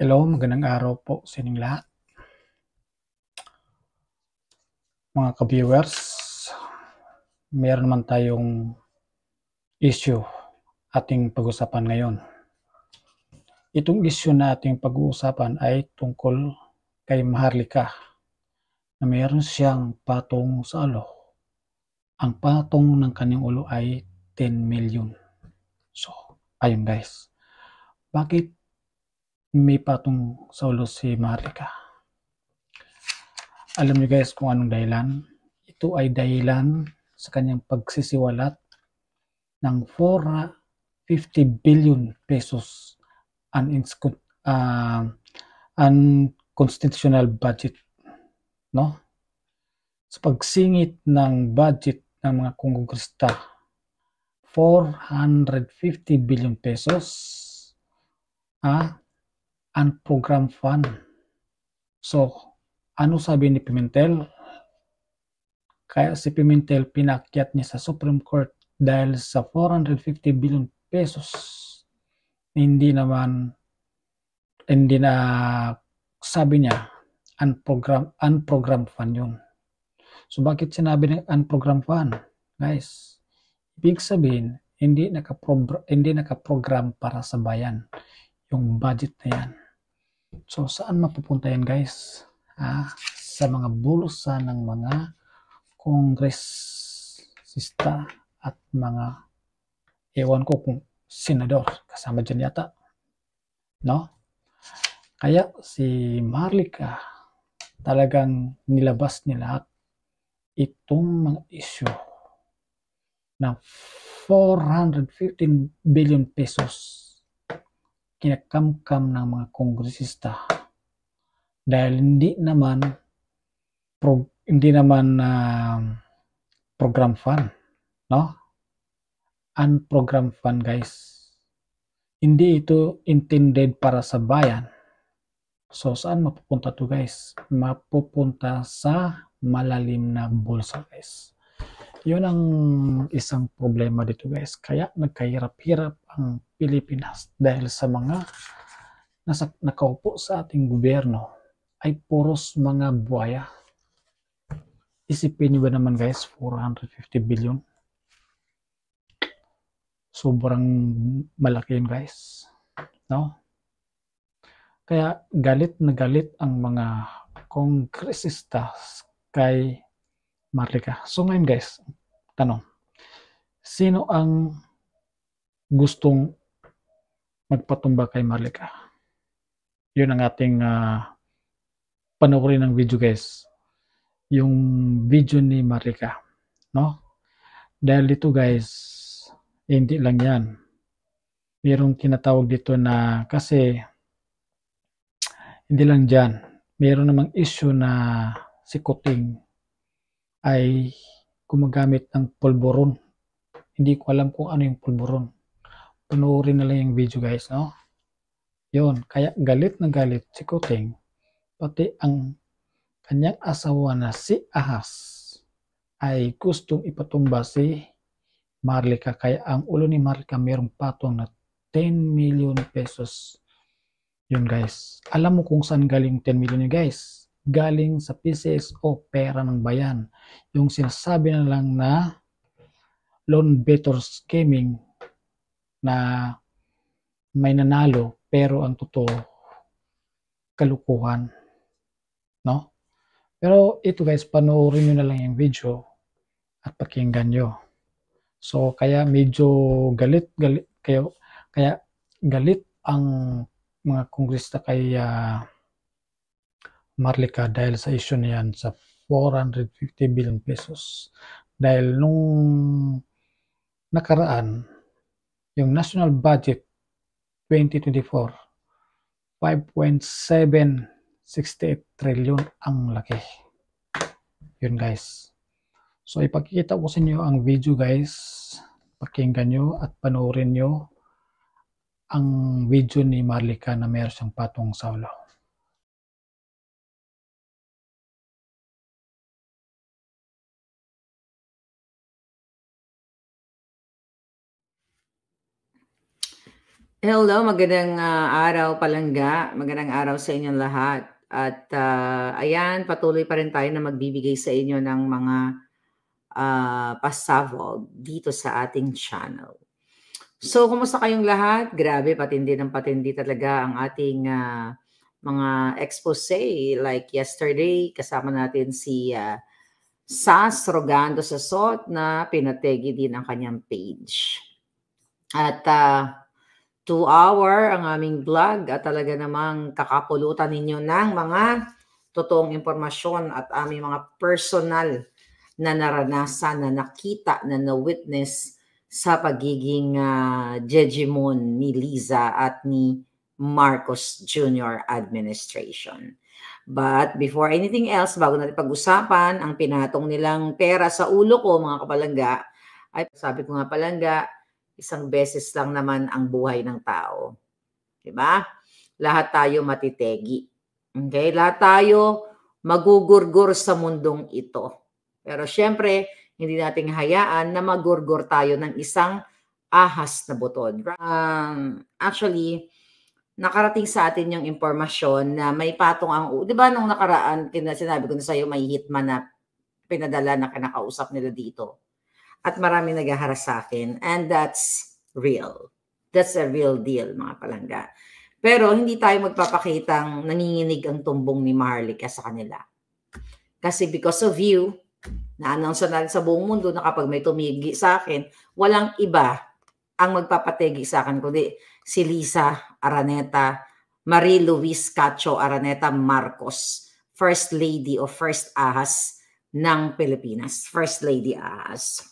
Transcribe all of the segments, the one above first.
Hello, magandang araw po sa inyong lahat. Mga ka-viewers, meron naman tayong issue ating pag-usapan ngayon. Itong issue na ating pag-uusapan ay tungkol kay Maharlika na meron siyang patong sa ulo. Ang patong ng kanyang ulo ay 10 million. So, ayun guys. Bakit may patong sa ulo si Maharlika? Alam niyo guys kung anong dahilan? Ito ay dahilan sa kanyang pagsisiwalat ng 450 billion pesos unconstitutional budget, no? Sa pagsingit ng budget ng mga kongresista, 450 billion pesos unprogrammed fund. So, ano sabi ni Pimentel? Kaya si Pimentel pinakyat niya sa Supreme Court dahil sa 450 billion pesos hindi na sabi niya unprogrammed fund yun. So bakit sinabi ng unprogrammed fund? Guys, ibig sabihin hindi nakaprogram para sa bayan yung budget na yan. So saan mapupunta yan guys? Sa mga bulsa ng mga kongresista at mga ewan ko kung senador kasama dyan yata, no? Kaya si Maharlika talagang nilabas niya lahat itong mga issue na 415 billion pesos kinakamkam ng mga kongresista dahil hindi naman program fund, no? Unprogrammed fund guys. Hindi ito intended para sa bayan. So saan mapupunta to guys? Mapupunta sa malalim na bulsa guys. Yun ang isang problema dito guys. Kaya nagkahirap-hirap ang Pilipinas dahil sa mga nakaupo sa ating gobyerno ay puros mga buhaya. Isipin nyo ba naman guys, 450 billion? Sobrang malaki yun guys, no? Kaya galit na galit ang mga kongresista kay Maharlika. So ngayon guys, tanong, sino ang gustong magpatumba kay Maharlika? Yun ang ating panoorin ng video guys. Yung video ni Maharlika, no? Dahil dito guys, hindi lang yan. Mayroong tinatawag dito na kasi hindi lang dyan. Mayroon namang issue na si Kuting ay gumagamit ng pulburon. Hindi ko alam kung ano yung pulburon. Panoorin na lang yung video guys, no? Yun, kaya galit na galit si Kuting. Pati ang kanyang asawa na si Ahas ay gustong ipatumba si Maharlika. Kaya ang ulo ni Maharlika mayroong patong na 10 million pesos. Yun guys. Alam mo kung saan galing 10 million yun guys? Galing sa PCSO, pera ng bayan. Yung sinasabi na lang na loan better scheming na may nanalo pero ang totoo kalukuhan, no? Pero ito guys, panoorin nyo na lang yung video at pakinggan nyo. So kaya medyo galit kaya galit ang mga kongresista kay Maharlika dahil sa issue niyan sa 450 billion pesos. Dahil nung nakaraan, yung national budget 2024, 5.768 trillion ang laki. Yun guys. So ipakikita ko sa inyo ang video guys. Pakinggan nyo at panoorin nyo ang video ni Maharlika na meron siyang patong sa ulo. Hello, magandang araw palangga. Magandang araw sa inyong lahat. At ayan, patuloy pa rin tayo na magbibigay sa inyo ng mga pasabog dito sa ating channel. So, kumusta kayong lahat? Grabe, patindi ng patindi talaga ang ating mga expose. Like yesterday, kasama natin si Sas Rogando Sasot na pinategi din ang kanyang page. At 2 hour ang aming vlog at talaga namang kakapulutan ninyo ng mga totoong impormasyon at aming mga personal na naranasan, na nakita, na na-witness sa pagiging Jejimon ni Liza at ni Marcos Jr. administration. But before anything else, bago natin pag-usapan ang pinatong nilang pera sa ulo ko, mga kapalangga, ay sabi ko nga palangga, isang beses lang naman ang buhay ng tao. Diba? Lahat tayo matitegi. Okay? Lahat tayo magugurgur sa mundong ito. Pero syempre, hindi natin hayaan na magurgur tayo ng isang ahas na butod. Actually, nakarating sa atin yung impormasyon na may patong ang, di ba nung nakaraan, sinabi ko na sa'yo, may hitman na pinadala na kinakausap nila dito. At marami naghaharas sa akin. And that's real. That's a real deal, mga palangga. Pero hindi tayo magpapakitang nanginginig ang tumbong ni Maharlika sa kanila. Kasi because of you, na-announce natin sa buong mundo na kapag may tumigi sa akin, walang iba ang magpapategi sa akin, kundi si Liza Araneta, Marie Luis Cacho Araneta Marcos, First Lady o First Ahas ng Pilipinas. First Lady Ahas.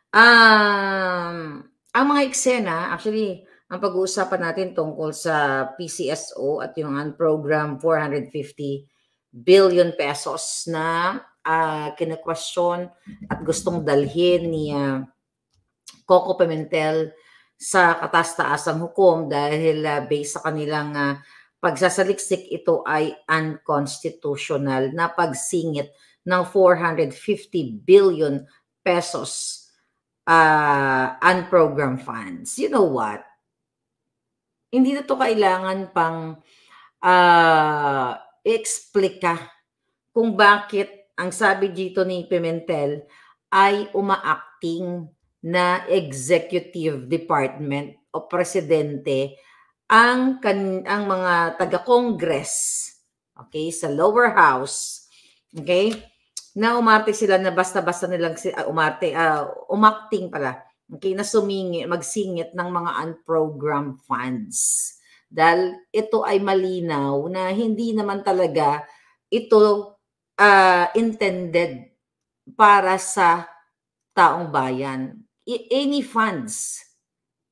Ang mga eksena, actually, ang pag-uusapan natin tungkol sa PCSO at yung unprogrammed 450 billion pesos na kina-question at gustong dalhin ni Coco Pimentel sa kataas-taasang hukom dahil based sa kanilang pagsasaliksik, ito ay unconstitutional na pagsingit ng 450 billion pesos unprogrammed funds. You know what? Hindi na to kailangan pang explika kung bakit ang sabi dito ni Pimentel ay umaacting na executive department o presidente ang mga taga-congress, okay, sa lower house, okay, na umarte sila na basta-basta nilang umakting pala, okay, na magsingit ng mga unprogrammed funds. Dahil ito ay malinaw na hindi naman talaga ito intended para sa taong bayan. Any funds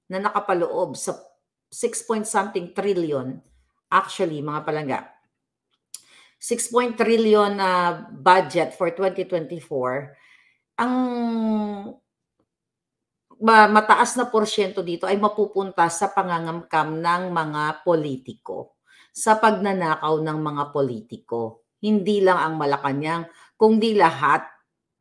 na nakapaloob sa 6-point-something trillion, actually, mga palangga, 6 trillion budget for 2024, ang mataas na porsyento dito ay mapupunta sa pangangamkam ng mga politiko, sa pagnanakaw ng mga politiko. Hindi lang ang Malacanang, kundi lahat,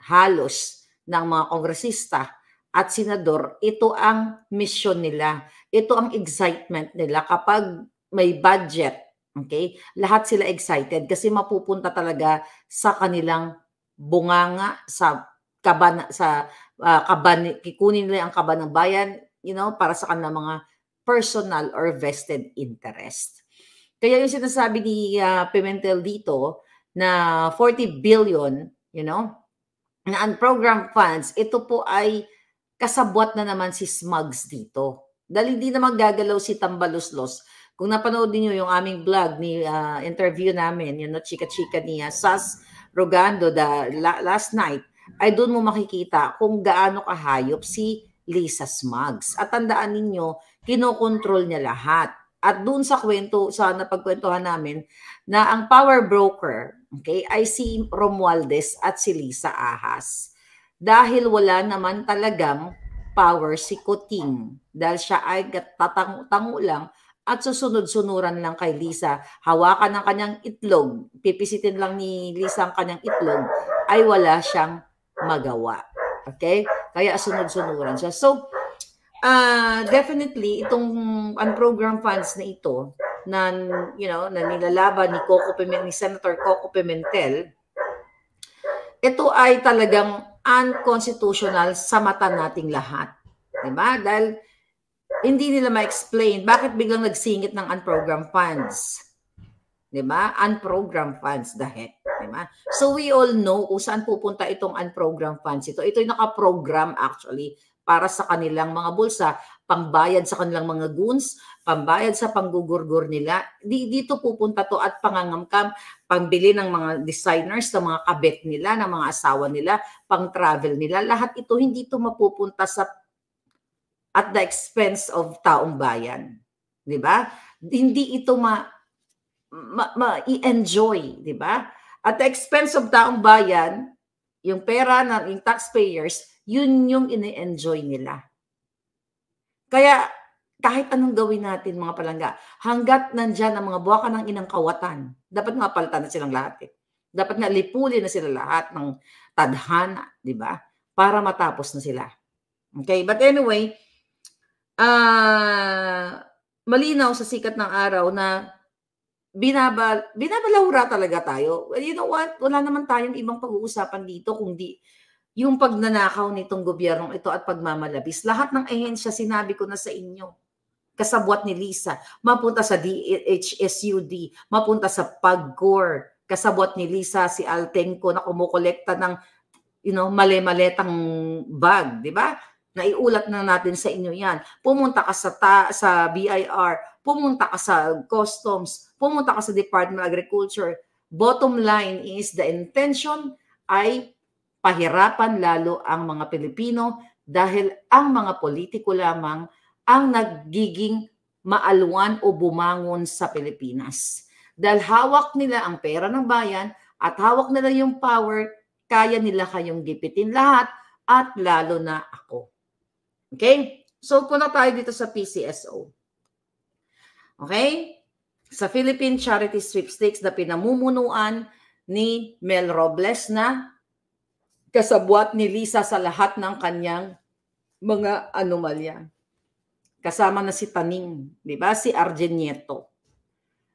halos, ng mga kongresista at senador, ito ang mission nila. Ito ang excitement nila kapag may budget. Okay? Lahat sila excited kasi mapupunta talaga sa kanilang bunganga, sa kaban, sa kikunin nila ang kaban ng bayan, you know, para sa kanilang mga personal or vested interest. Kaya yung sinasabi ni Pimentel dito na 40 billion, you know, na unprogrammed funds, ito po ay kasabwat na naman si Smugs dito. Dahil hindi naman gagalaw si Tambaluslos. Kung napanood niyo yung aming vlog, ni interview namin, you know, chika-chika niya, Sas Rogando last night, ay doon mo makikita kung gaano kahayop si Liza Smugs. At tandaan ninyo, kinokontrol niya lahat. At doon sa kwento, sa napagkwentuhan namin, na ang power broker, okay, ay si Romualdez at si Liza Ahas. Dahil wala naman talagang power si Kuting. Dahil siya ay tatango lang at susunod-sunuran lang kay Liza. Hawakan ng kanyang itlog, pipisitin lang ni Liza ang kanyang itlog, ay wala siyang magawa. Okay? Kaya sunod-sunuran siya. So, Definitely itong unprogrammed funds na ito na na nilalaban ni Senator Coco Pimentel, ito ay talagang unconstitutional sa mata nating lahat. Diba? Dahil hindi nila ma-explain bakit biglang nagsingit ng unprogrammed funds. Diba? Unprogrammed funds, the heck. Diba? So we all know kung saan pupunta itong unprogrammed funds. Ito'y nakaprogram actually para sa kanilang mga bulsa, pambayad sa kanilang mga goons, pambayad sa panggugurgur nila. Dito pupunta to at pangangamkam, pambili ng mga designers, ng mga kabet nila, ng mga asawa nila, pang-travel nila. Lahat ito, hindi ito mapupunta sa at the expense of taong bayan. Di ba? Hindi ito i-enjoy, di ba? At the expense of taong bayan, yung pera ng taxpayers, yun yung ini-enjoy nila. Kaya kahit anong gawin natin mga palangga, hanggat nandyan ang mga buwaka ng inang kawatan, dapat nga palitan na silang lahat. Dapat nga lipulin na sila lahat ng tadhana, di ba? Para matapos na sila. Okay, but anyway, malinaw sa sikat ng araw na binabalahura talaga tayo. Well, you know what? Wala naman tayong ibang pag-uusapan dito kundi yung pagnanakaw nitong gobyernong ito at pagmamalabis. Lahat ng ehensya, sinabi ko na sa inyo, kasabwat ni Lisa, mapunta sa DHSUD, mapunta sa PAGCOR, kasabwat ni Lisa si Altenco na kumukolekta ng mali-maletang bag, di ba? Naiulat na natin sa inyo yan. Pumunta ka sa BIR, pumunta ka sa Customs, pumunta ka sa Department of Agriculture. Bottom line is the intention ay pahirapan lalo ang mga Pilipino dahil ang mga politiko lamang ang nagiging maalwan o bumangon sa Pilipinas. Dahil hawak nila ang pera ng bayan at hawak nila yung power, kaya nila kayong gipitin lahat at lalo na ako. Okay? So, punta tayo dito sa PCSO. Okay? Sa Philippine Charity Sweepstakes na pinamumunuan ni Mel Robles na kasabwat ni Lisa sa lahat ng kanyang mga anomalya. Kasama na si Taning, di ba? Si Arjen Nieto.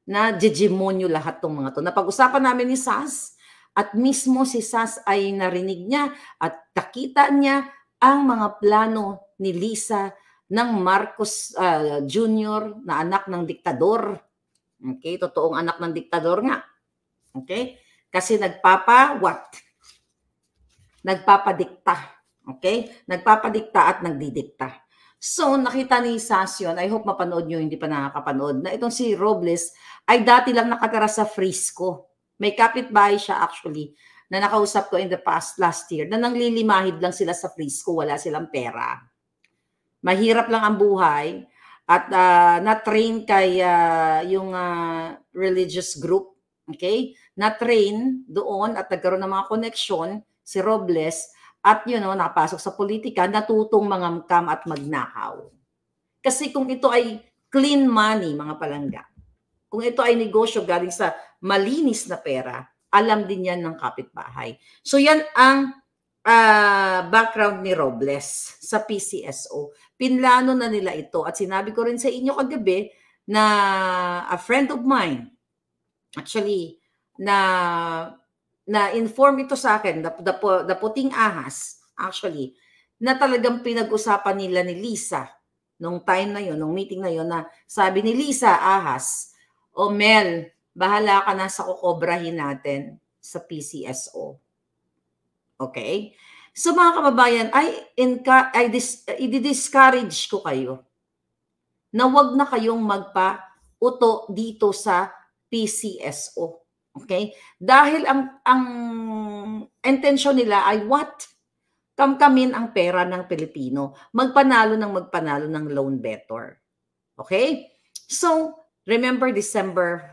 Na jejemonyo lahat tong mga to. Napag-usapan namin ni Sas at mismo si Sas ay narinig niya at nakita niya ang mga plano ni Lisa ng Marcos Jr. na anak ng diktador. Okay? Totoong anak ng diktador nga. Okay? Kasi nagpapadikta. Okay? Nagpapadikta at nagdidikta. So, nakita ni Sas yun. I hope mapanood nyo, hindi pa nakakapanood, na itong si Robles ay dati lang nakatira sa Frisco. May kapitbahay siya actually na nakausap ko in the last year na nanglilimahid lang sila sa Frisco, wala silang pera. Mahirap lang ang buhay at na-train kay yung religious group, okay? Na-train doon at nagkaroon ng mga connection si Robles at nakapasok sa politika, natutong mangamkam at magnakaw. Kasi kung ito ay clean money, mga palangga, kung ito ay negosyo galing sa malinis na pera, alam din yan ng kapitbahay. So yan ang background ni Robles sa PCSO. Pinlano na nila ito at sinabi ko rin sa inyo kagabi na a friend of mine, actually, na-inform ito sa akin, the puting ahas, actually, na talagang pinag-usapan nila ni Lisa nung time na yon, nung meeting na yon, na sabi ni Lisa Ahas, Mel, bahala ka na sa kukobrahin natin sa PCSO. Okay? So mga kababayan, i-discourage ko kayo na wag na kayong magpa-uto dito sa PCSO. Okay? Dahil ang intention nila ay what? Kamkamin ang pera ng Pilipino. Magpanalo ng loan better. Okay? So, remember December,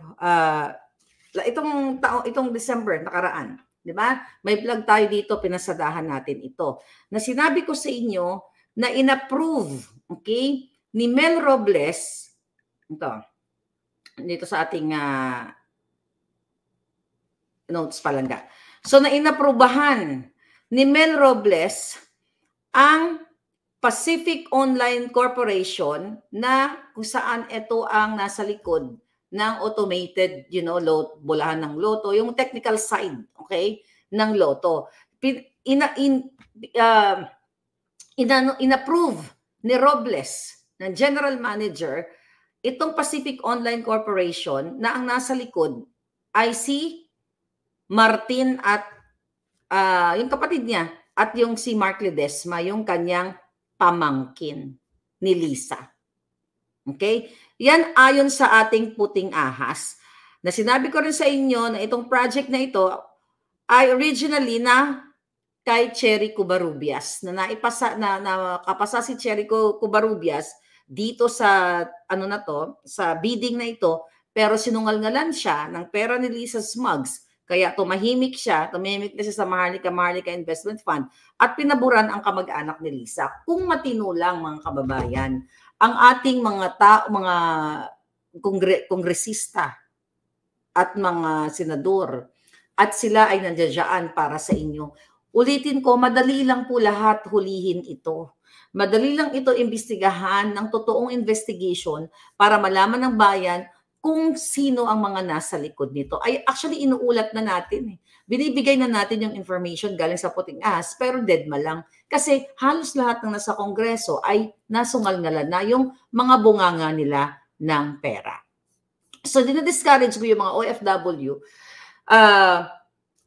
itong December nakaraan, di ba? May vlog tayo dito, pinasadahan natin ito. Na sinabi ko sa inyo na inapprove, okay, ni Mel Robles, dito sa ating notes palangga. So, na inaprubahan ni Mel Robles ang Pacific Online Corporation na kung saan ito ang nasa likod ng automated, bolahan ng loto, yung technical side, okay, ng loto. Inapprove ni Robles, ng general manager, itong Pacific Online Corporation na ang nasa likod ay si Martin at yung kapatid niya at yung si Mark Ledesma, yung kanyang pamangkin ni Lisa. Okay? Yan ayon sa ating puting ahas. Na sinabi ko rin sa inyo na itong project na ito ay originally na kay Cherry Covarrubias na nakapasa si Cherry Covarrubias dito sa sa bidding na ito, pero sinungalingan siya ng pera ni Lisa Smugs. Kaya tumahimik na siya sa Maharlika Investment Fund at pinaburan ang kamag-anak ni Lisa. Kung matino lang mga kababayan, ang ating mga kongresista at mga senador at sila ay nandiyan para sa inyo. Ulitin ko, madali lang po lahat hulihin ito. Madali lang ito imbestigahan ng totoong investigation para malaman ng bayan kung sino ang mga nasa likod nito. Ay actually inuulat na natin. Binibigay na natin yung information galing sa puting ahas, pero deadma lang. Kasi halos lahat ng nasa kongreso ay nasungal-ngalan na yung mga bunganga nila ng pera. So dinadiscourage ko yung mga OFW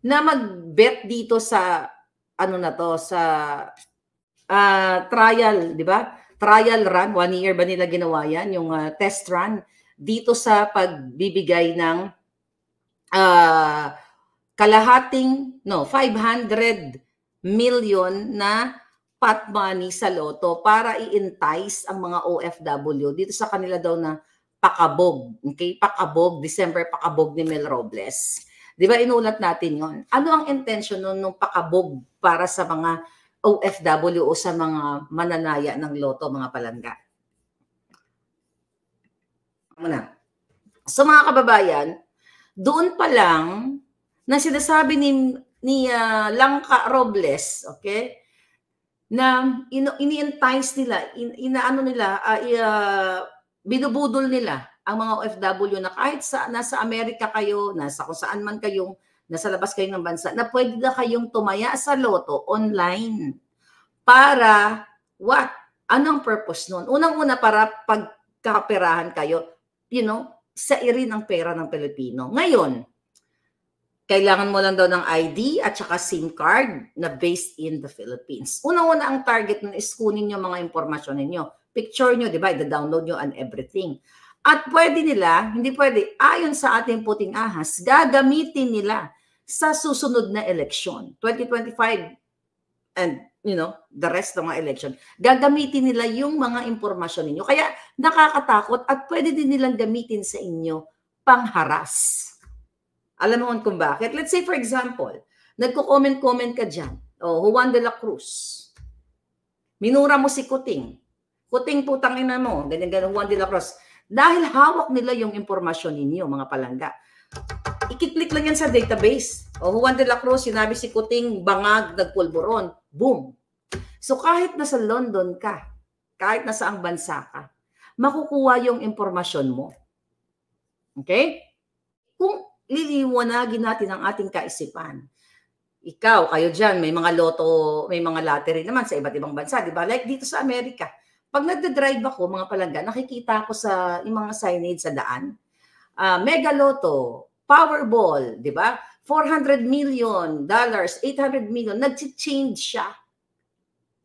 na mag-bet dito sa sa trial, di ba? Trial run, 1 year ba nila ginawa yan, yung test run dito sa pagbibigay ng 500 million na pot money sa loto para i-entice ang mga OFW dito sa kanila daw na pakabog. Okay? Pakabog, December pakabog ni Mel Robles. Di ba inulat natin yon? Ano ang intention nung pakabog para sa mga OFW o sa mga mananaya ng loto, mga palangga? So mga kababayan, doon pa lang na sinasabi ni Langka Robles, okay, na ini-entice nila, binubudol nila ang mga OFW na kahit nasa Amerika kayo, nasa kung saan man kayong, nasa labas kayo ng bansa, na pwede na kayong tumaya sa loto online. Para what? Anong purpose nun? Unang-una para pagkaperahan kayo, sa iri ng pera ng Pilipino. Ngayon, kailangan mo lang daw ng ID at saka SIM card na based in the Philippines. Unang-una ang target nun is kunin nyo mga impormasyon ninyo. Picture nyo, di ba? I-download nyo and everything. At pwede nila, hindi pwede, ayon sa ating puting ahas, gagamitin nila sa susunod na eleksyon, 2025 and the rest ng mga election, gagamitin nila yung mga impormasyon ninyo. Kaya nakakatakot at pwede din nilang gamitin sa inyo pangharas. Alam mo kung bakit? Let's say for example, nagko-comment ka dyan, Juan de la Cruz. Minura mo si Kuting. Kuting putang ina mo, ganyan Juan de la Cruz. Dahil hawak nila yung impormasyon ninyo, mga palangga. I-click lang yan sa database. Juan de la Cruz, sinabi si Kuting, bangag, nagpulburon. Boom. So kahit nasa London ka, kahit nasa ang bansa ka, makukuha yung impormasyon mo. Okay? Kung liliwanagin natin ang ating kaisipan, kayo dyan, may mga loto, may mga lottery naman sa iba't ibang bansa, di ba? Like dito sa Amerika. Pag nagda-drive ako, mga palangga, nakikita ko sa yung mga signage sa daan, Mega Lotto, Powerball, di ba? $400 million, $800 million, nag-change siya.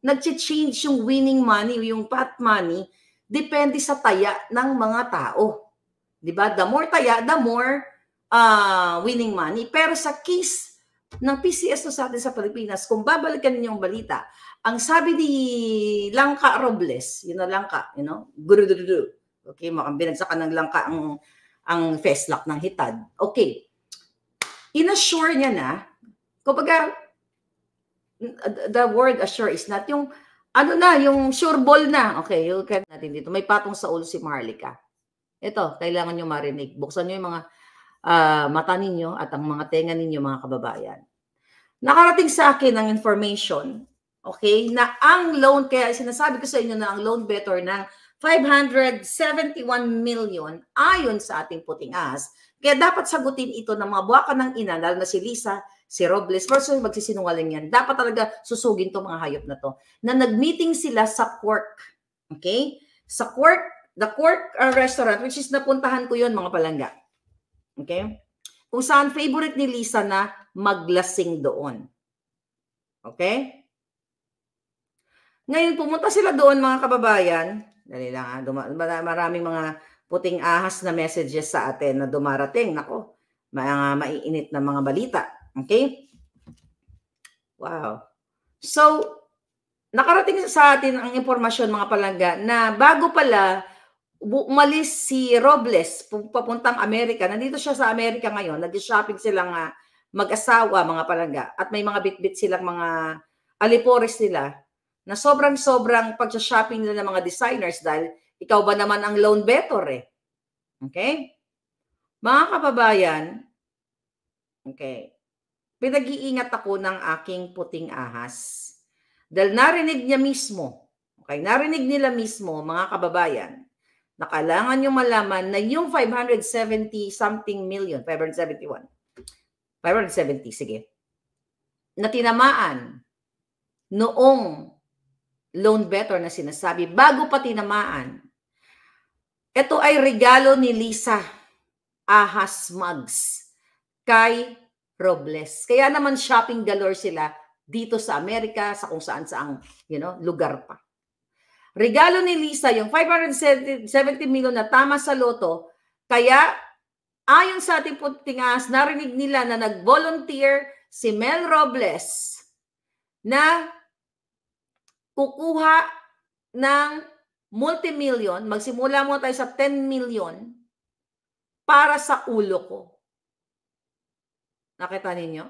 Nag-change yung winning money, yung pot money, depende sa taya ng mga tao. Di ba? The more taya, the more winning money. Pero sa case ng PCSO sa atin sa Pilipinas, kung babalikan ninyo yung balita, ang sabi ni Langka Robles, Langka, gurududu. Okay, binagsakan ng Langka ang feslak ng hitad. Okay. Inassure niya na, kumbaga, the word assure is not yung, yung sure ball na. Okay, yung natin dito. May patong sa ulo si Maharlika. Ito, kailangan nyo marinig. Buksan nyo yung mga mata ninyo at ang mga tenga ninyo, mga kababayan. Nakarating sa akin ang information, Okay? Na ang loan, kaya sinasabi ko sa inyo na ang loan better ng 571 million ayon sa ating puting ahas. Kaya dapat sagutin ito ng mga buwaka ng ina, lalo na si Lisa, si Robles, versus magsisinungaling yan. Dapat talaga susugin to mga hayop na to. Na nag-meeting sila sa Quark. Okay? Sa Quark, the Quark restaurant, which is napuntahan ko yon mga palangga. Okay? Kung saan favorite ni Lisa na maglasing doon. Okay? Ngayon, pumunta sila doon mga kababayan. Dali lang, maraming mga puting ahas na messages sa atin na dumarating. Nako, mga maiinit na mga balita. Okay? Wow. So, nakarating sa atin ang impormasyon mga palangga na bago pala umalis si Robles papuntang Amerika. Nandito siya sa Amerika ngayon. Nag-shopping silang mag-asawa mga palangga. At may mga bit-bit silang mga alipores nila na sobrang pag-shopping nila ng mga designers dahil ikaw ba naman ang loan better eh. Okay? Mga kababayan, okay, pinag-iingat ako ng aking puting ahas. Dahil narinig niya mismo, okay, narinig nila mismo, mga kababayan, na kailangan nyo malaman na yung 570 something million, 571, 570, sige, na tinamaan noong loan better na sinasabi, bago pa tinamaan, ito ay regalo ni Lisa Ahas Mugs kay Robles. Kaya naman shopping galore sila dito sa Amerika, sa kung saan-saang, lugar pa. Regalo ni Lisa, yung 570 million na tama sa loto, kaya ayon sa ating puting ahas, narinig nila na nag-volunteer si Mel Robles na kukuha ng multimillion, magsimula mo tayo sa 10 million para sa ulo ko. Nakita ninyo?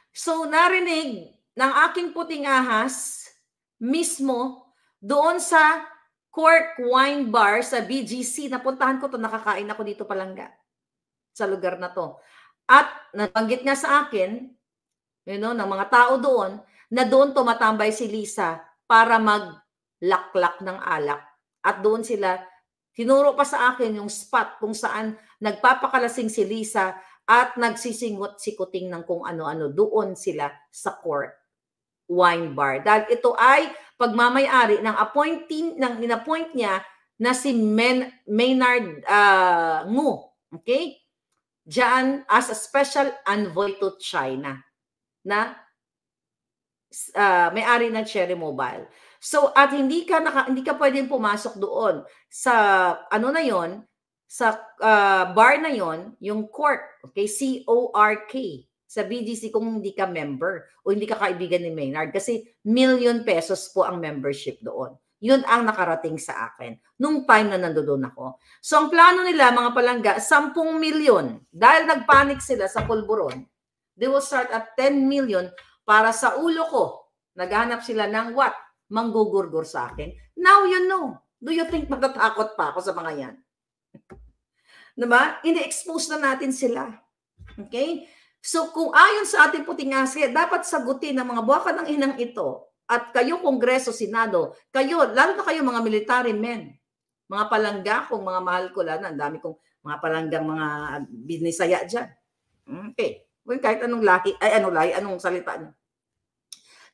So, narinig ng aking puting ahas mismo doon sa Cork Wine Bar sa BGC. Napuntahan ko to, nakakain ako dito palangga sa lugar na to. At nabanggit nga sa akin, ng mga tao doon, na doon tumatambay si Lisa para maglaklak ng alak. At doon sila, tinuro pa sa akin yung spot kung saan nagpapakalasing si Lisa at nagsisingot-sikuting ng kung ano-ano. Doon sila sa Cork Wine Bar. Dahil ito ay pagmamayari ng in-appoint niya na si Maynard Ngu. Okay? Diyan as a special envoy to China na may-ari ng Cherry Mobile. So, at hindi ka pwedeng pumasok doon sa na yon, sa bar na yon, yung Cork, okay, C-O-R-K, sa BGC kung hindi ka member o hindi ka kaibigan ni Maynard kasi ₱1,000,000 po ang membership doon. Yun ang nakarating sa akin nung time na nandoon ako. So, ang plano nila, mga palangga, 10 million. Dahil nagpanic sila sa pulburon, they will start at 10 million para sa ulo ko. Naghanap sila ng what? Manggugurgur sa akin. Now you know. Do you think matatakot pa ako sa mga yan? Diba? Ini-expose na natin sila. Okay? So, kung ayon sa ating puting ahas, dapat sagutin ng mga buwaka ng inang ito at kayo, Kongreso, Senado, kayo, lalo na kayo mga military men, mga palangga, kung mga mahal ko lang, ang dami kong mga palanggang mga binisaya dyan. Okay. Kahit anong lahi, anong salita niyo.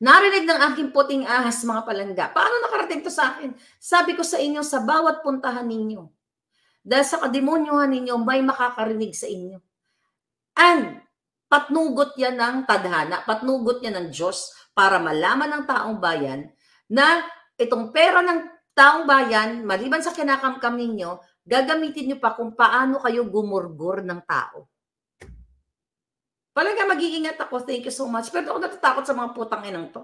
Narinig ng aking puting ahas, mga palangga. Paano nakarating to sa akin? Sabi ko sa inyo, sa bawat puntahan ninyo, dahil sa kademonyohan ninyo, may makakarinig sa inyo. And, patnugot yan ng tadhana, patnugot yan ng Diyos para malaman ng taong bayan na itong pera ng taong bayan, maliban sa kinakamkam ninyo, gagamitin nyo pa kung paano kayo gumurgur ng tao. Talaga mag-iingat ako. Thank you so much. Pero ako natatakot sa mga putang inang to.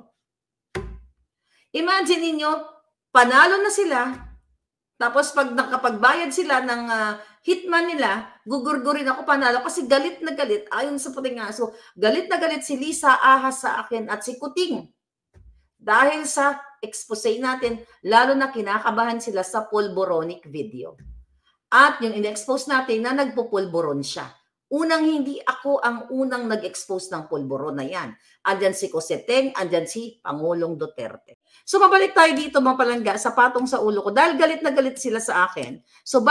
Imagine ninyo, panalo na sila, tapos pag nakapagbayad sila ng hitman nila, gugurgurin ako panalo kasi galit na galit. Ayon sa puting aso, galit na galit si Lisa Ahas sa akin at si Kuting. Dahil sa expose natin, lalo na kinakabahan sila sa pulboronic video. At yung in-expose natin na nagpupulboron siya. Hindi ako ang unang nag-expose ng pulburon na yan. Andyan si Coseteng, andyan si Pangulong Duterte. So mabalik tayo dito mga palangga sa patong sa ulo ko dahil galit na galit sila sa akin. So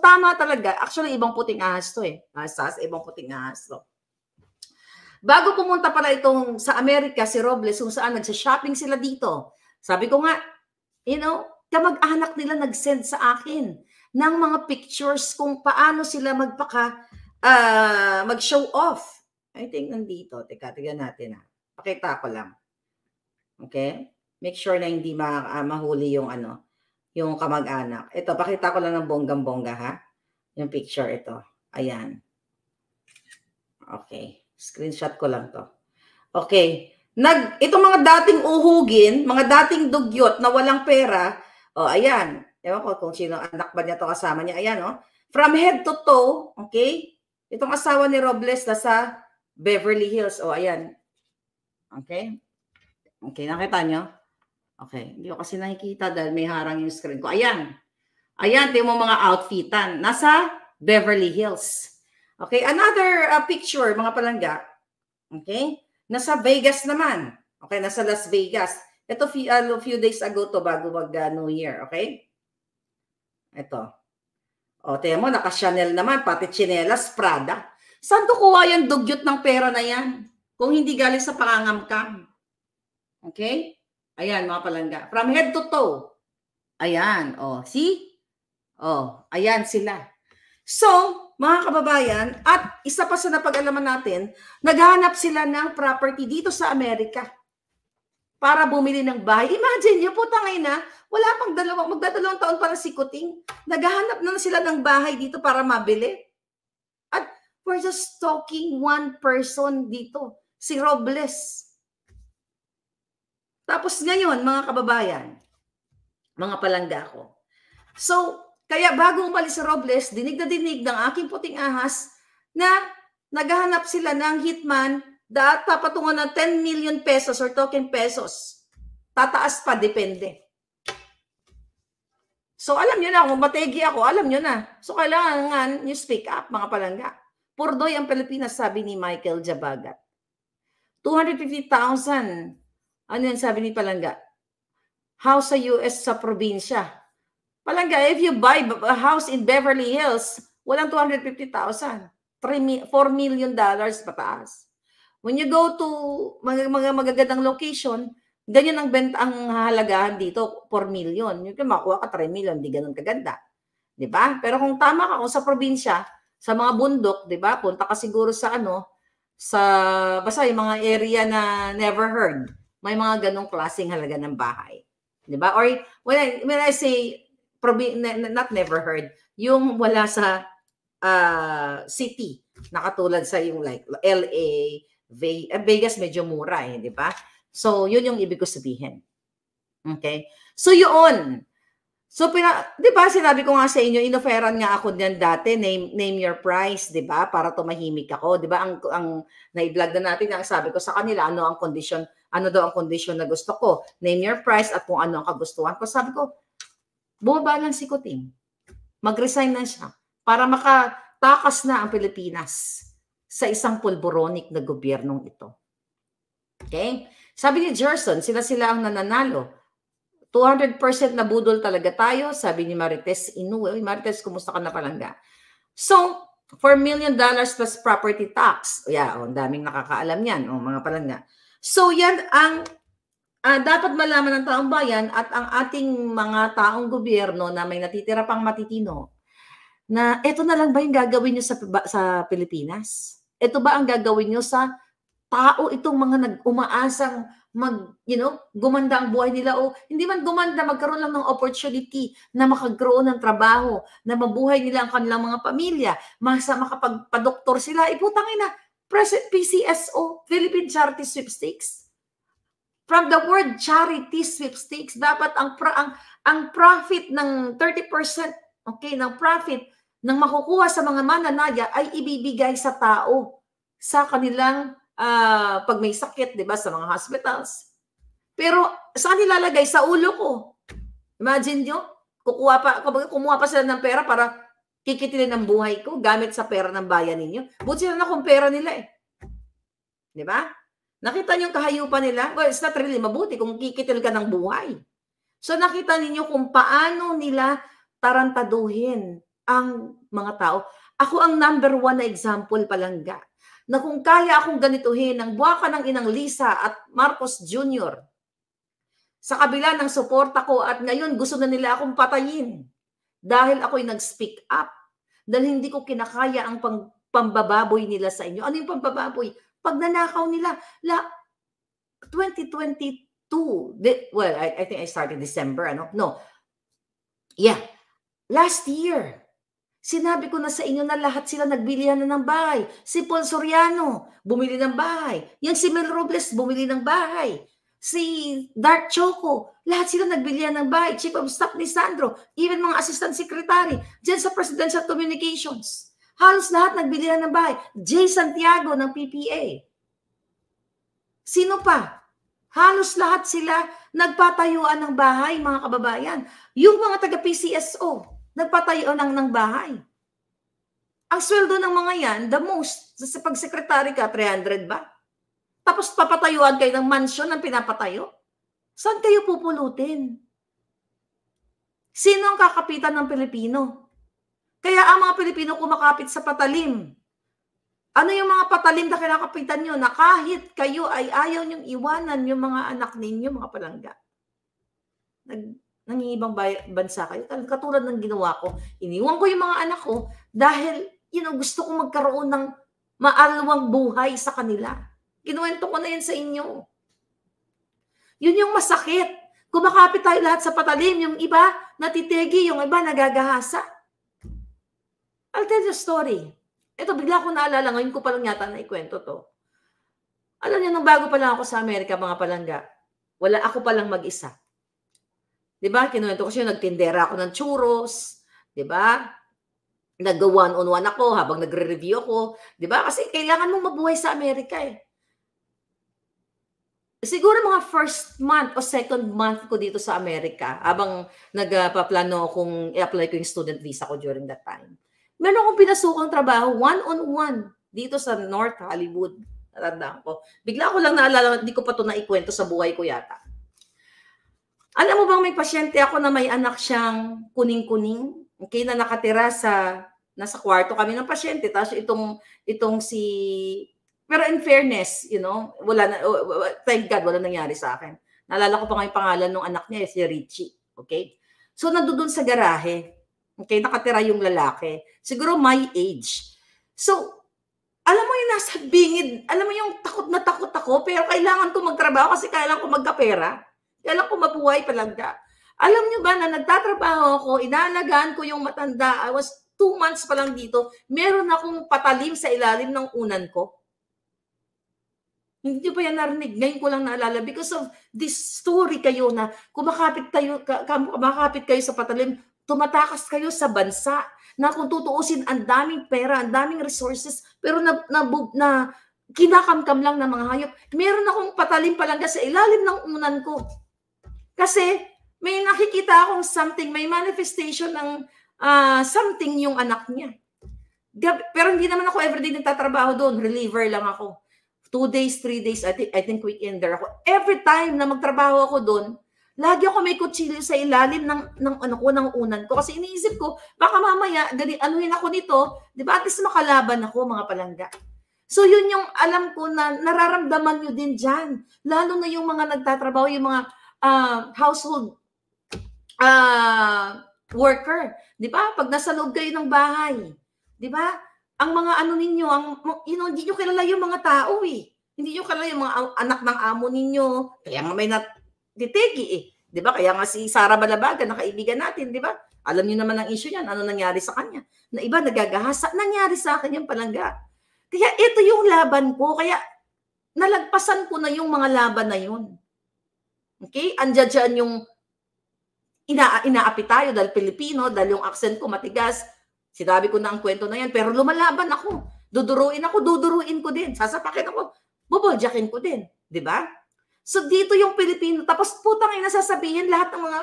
tama talaga, actually ibang puting ahas to eh. Ibang puting ahas to. Bago pumunta pala itong sa Amerika, si Robles, kung saan nagsha-shopping sila dito. Sabi ko nga, kamag-anak nila nag-send sa akin ng mga pictures kung paano sila mag-show off. I think nandito. Teka, tignan natin. Pakita ko lang. Okay? Make sure na hindi mahuli yung yung kamag-anak. Ito, pakita ko lang ng bonggang-bongga ha. Yung picture ito. Ayan. Okay. Screenshot ko lang to. Okay. Itong mga dating uhugin, mga dating dugyot na walang pera, ayan. Ewan ko kung sino anak ba niya to kasama niya. Ayan, From head to toe, okay? Itong asawa ni Robles na sa Beverly Hills. Ayan. Okay? Okay, nakita nyo? Okay, hindi ko kasi nakikita dahil may harang yung screen ko. Ayan. Ayan, ito yung mga outfitan. Nasa Beverly Hills. Okay, another picture, mga palangga. Okay? Nasa Vegas naman. Okay, nasa Las Vegas. Ito few days ago to bago mag-New Year. Okay? Ito. Tingnan mo, naka-Chanel naman, pati chinelas, Prada. Saan kukuha yung dugyot ng pera na yan? Kung hindi galing sa pangangamkam. Okay? Ayan, mga palangga. From head to toe. Ayan. See? Ayan sila. So, mga kababayan, at isa pa sa napag-alaman natin, naghahanap sila ng property dito sa Amerika para bumili ng bahay. Imagine nyo po, tangina, wala pang magdadalawang taon para si Kuting. Naghahanap na sila ng bahay dito para mabili. At we're just talking one person dito, si Robles. Tapos ngayon, mga kababayan, mga palangga ko. So, kaya bago umalis si Robles, dinig na dinig ng aking puting ahas na naghahanap sila ng hitman at papatungan ng 10 million pesos or token pesos. Tataas pa, depende. So, alam nyo na, kung mategi ako, alam nyo na. So, kailangan nyo speak up, mga palangga. Purdoy ang Pilipinas, sabi ni Michael Jabagat. 250,000. Ano yan sabi ni Palangga? House sa US sa probinsya. Palangga, if you buy a house in Beverly Hills, walang 250,000. $4 million pataas. When you go to mga magagandang location, ganyan ang ang hahalagahan dito, 4 million. Yung makuha ka 3 million, di ganun kaganda. Diba? Pero kung tama ka, kung sa probinsya, sa mga bundok, diba? Punta ka siguro sa basta yung mga area na never heard. May mga ganong klaseng halaga ng bahay. Diba? Or when I say, not never heard, yung wala sa city, nakatulad sa yung like LA, Vegas medyo mura diba? So, yun yung ibig ko sabihin. Okay? So, yun. So, diba, sinabi ko nga sa inyo, inoferan nga ako diyan dati, name your price, diba? Para tumahimik ako. Diba, ang na-vlog na natin, ang sabi ko sa kanila, ano daw ang condition na gusto ko. Name your price at kung ano ang kagustuhan ko. Sabi ko, bumaba lang si Kuting. Mag-resign na siya para makatakas na ang Pilipinas sa isang pulboronic na gobyernong ito. Okay? Sabi ni Gerson, sila ang nananalo. 200% na budol talaga tayo, sabi ni Marites Inoue. Marites, kumusta ka na palangga? So, $4 million plus property tax. Ang daming nakakaalam yan, mga palangga. So, yan ang dapat malaman ng taong bayan at ang ating mga taong gobyerno na may natitira pang matitino na ito na lang ba yung gagawin nyo sa Pilipinas? Ito ba ang gagawin nyo sa tao itong mga umaasang gumanda ang buhay nila o hindi man gumanda, magkaroon lang ng opportunity na makagkaroon ng trabaho, na mabuhay nila ang kanilang mga pamilya, makapagpadoktor sila. Putangin na, PCSO, Philippine Charity Sweepstakes. From the word charity sweepstakes, dapat ang profit ng 30%, okay, ng profit ng makukuha sa mga mananaya ay ibibigay sa tao sa kanilang pag may sakit, di ba, sa mga hospitals. Pero saan nilalagay? Sa ulo ko. Imagine nyo, kumuha pa sila ng pera para Kikitilin ang buhay ko gamit sa pera ng bayan ninyo. Buti sila na kung pera nila eh. Di ba? Nakita niyo yung kahayupan nila? Well, it's not really mabuti kung kikitil ka ng buhay. So nakita ninyo kung paano nila tarantaduhin ang mga tao. Ako ang number 1 na example, Palangga, na kung kaya akong ganituhin ang buwaka ng Inang Lisa at Marcos Jr. sa kabila ng suporta ko at ngayon gusto na nila akong patayin dahil ako'y nag-speak up. Dahil hindi ko kinakaya ang pambababoy nila sa inyo. Ano yung pambababoy? Pag nanakaw nila, 2022, well, I think I started December, ano? No. Yeah. Last year, sinabi ko na sa inyo na lahat sila nagbilihan na ng bahay. Si Paul Soriano, bumili ng bahay. Yan si Mel Robles, bumili ng bahay. Si Dark Choco, lahat sila nagbilihan ng bahay. Chief of Staff ni Sandro, even mga assistant secretary, dyan sa Presidential Communications. Halos lahat nagbilihan ng bahay. Jay Santiago ng PPA. Sino pa? Halos lahat sila nagpatayuan ng bahay, mga kababayan. Yung mga taga-PCSO, nagpatayuan ng bahay. Ang sweldo ng mga yan, the most, sa pag-secretary ka, 300 ba? Tapos papatayuan kayo ng mansion ang pinapatayo? Saan kayo pupulutin? Sino ang kakapitan ng Pilipino? Kaya ang mga Pilipino kumakapit sa patalim. Ano yung mga patalim na kinakapitan nyo na kahit kayo ay ayaw nyong iwanan yung mga anak ninyo, mga Palangga? Nangingibang bansa kayo. Katulad ng ginawa ko, iniwan ko yung mga anak ko dahil gusto ko magkaroon ng maalwang buhay sa kanila. Kinuwento ko na yan sa inyo. Yun yung masakit. Kumakapit tayo lahat sa patalim. Yung iba, natitegi. Yung iba, nagagahasa. I'll tell you a story. Ito, bigla ko naalala. Ngayon ko pa lang yata na ikwento to. Alam niyo, nung bago pa lang ako sa Amerika, mga Palangga, ako pa lang mag-isa. Diba? Kinuwento ko siya, nagtindera ako ng churros. Diba? Nag-one-on-one ako habang nagre-review ako. Diba? Kasi kailangan mong mabuhay sa Amerika eh. Siguro mga first month o second month ko dito sa Amerika, habang nagpaplano kung i-apply ko yung student visa ko during that time. Meron akong pinasukang trabaho, one-on-one, dito sa North Hollywood. Natandaan ko. Bigla ko lang naalala, hindi ko pa ito naikwento sa buhay ko yata. Alam mo bang may pasyente ako na may anak siyang kuning-kuning? Okay, na nakatira nasa kwarto kami ng pasyente. Tapos itong si... Pero in fairness, wala na, thank God, wala nangyari sa akin. Naalala ko pa nga yung pangalan ng anak niya, si Richie. Okay? So, nandoon sa garahe. Okay? Nakatira yung lalaki. Siguro my age. So, alam mo yung nasa bingid, alam mo yung takot na takot ako, pero kailangan ko magtrabaho kasi kailangan ko magkapera. Kailangan ko mabuhay Palangga. Alam nyo ba na nagtatrabaho ako, inaalagaan ko yung matanda, I was 2 months pa lang dito, meron akong patalim sa ilalim ng unan ko. Hindi pa yan narinig. Ngayon ko lang naalala because of this story kayo na kumakapit kayo sa patalim, tumatakas kayo sa bansa na kung tutuusin ang daming pera, ang daming resources, pero na kinakamkam lang ng mga hayop. Meron akong patalim Palangga sa ilalim ng unan ko. Kasi may nakikita akong something, may manifestation ng something yung anak niya. Pero hindi naman ako everyday nagtatrabaho doon. Reliever lang ako. 2 days, 3 days, I think weekender ako. Every time na magtrabaho ako doon, lagi ako may kutsilyo sa ilalim ng unan ko. Kasi iniisip ko, baka mamaya, anuhin ako nito, di ba? At least makalaban ako, mga Palangga. So yun yung alam ko na nararamdaman nyo din dyan. Lalo na yung mga nagtatrabaho, yung mga household worker. Di ba? Pag nasa loob kayo ng bahay, di ba? Ang mga ninyo, hindi nyo kilala yung mga tao eh. Hindi nyo kilala yung mga anak ng amo ninyo. Kaya nga may natitigi eh. Di ba? Kaya nga si Sara Balabaga, nakaibigan natin, di ba? Alam niyo naman ang issue niyan, ano nangyari sa kanya. Na iba nagagahasa, nangyari sa akin yung Palangga. Kaya ito yung laban ko, kaya nalagpasan ko na yung mga laban na yun. Okay? Andiyan dyan yung inaapi tayo dahil Pilipino, dahil yung accent ko matigas. Sinabi ko na ang kwento na yan, pero lumalaban ako. Duduruin ko din. Sasapakin ako, bubuljakin ko din. Di ba? So dito yung Pilipino, tapos putang ina sasabihin lahat ng mga,